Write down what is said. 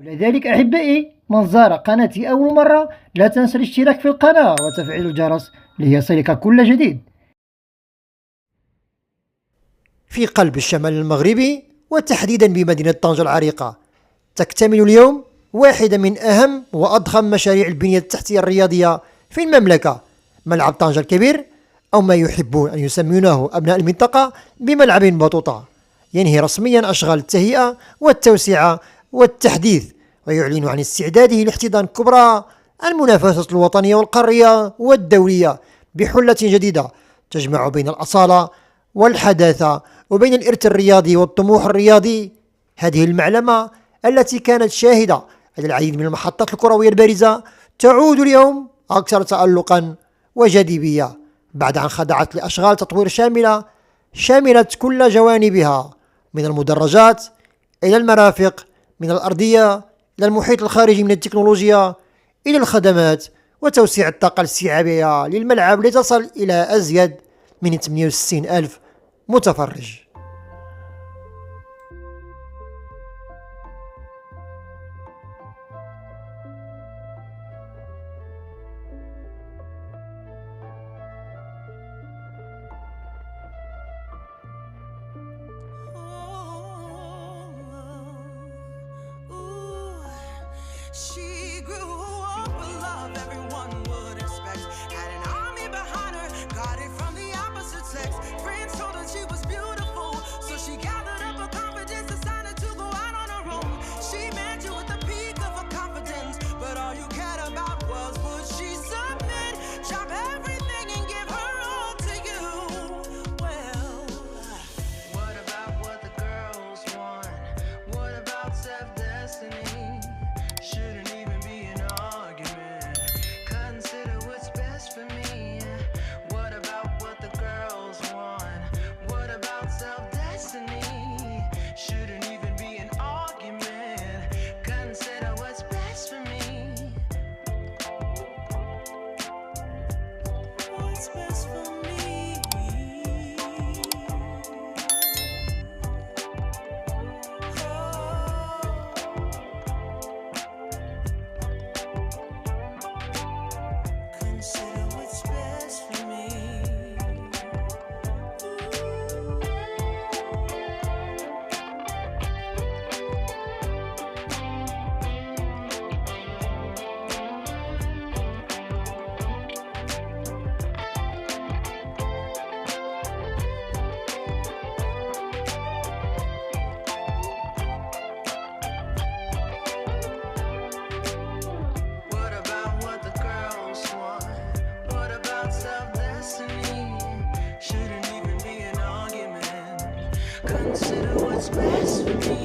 ولذلك أحبائي، من زار قناتي أول مرة لا تنسى الاشتراك في القناة وتفعيل الجرس ليصلك كل جديد. في قلب الشمال المغربي وتحديدا بمدينة طنجة العريقة تكتمل اليوم واحدة من أهم وأضخم مشاريع البنية التحتية الرياضية في المملكة، ملعب طنجة الكبير، أو ما يحبون أن يسمونه أبناء المنطقة بملعب بطوطة، ينهي رسميا أشغال التهيئة والتوسعة والتحديث، ويعلن عن استعداده لاحتضان كبرى المنافسة الوطنية والقارية والدولية بحلة جديدة تجمع بين الأصالة والحداثة وبين الإرث الرياضي والطموح الرياضي. هذه المعلمة التي كانت شاهدة على العديد من المحطات الكروية البارزة تعود اليوم أكثر تألقا وجاذبية بعد أن خضعت لأشغال تطوير شاملة شملت كل جوانبها، من المدرجات إلى المرافق، من الأرضية إلى المحيط الخارجي من التكنولوجيا إلى الخدمات وتوسيع الطاقة الاستيعابية للملعب لتصل إلى أزيد من 68 ألف متفرج. She grew up with love everyone would expect. Had an army behind her, got it from the opposite sex. Friends told her she was beautiful, so she gathered up her confidence, decided to go out on her own. She met you at the peak of her confidence, but all you cared about was would she submit, drop everything and give her all to you. Well, what about what the girls want? What about self-destiny? Shouldn't even be an argument. Consider what's best for me. What about what the girls want? What about self-destiny? Shouldn't even be an argument. Consider what's best for me. What's best for me? Consider what's best for me. What about what the girls want? What about self-destiny? Shouldn't even be an argument. Consider what's best for me.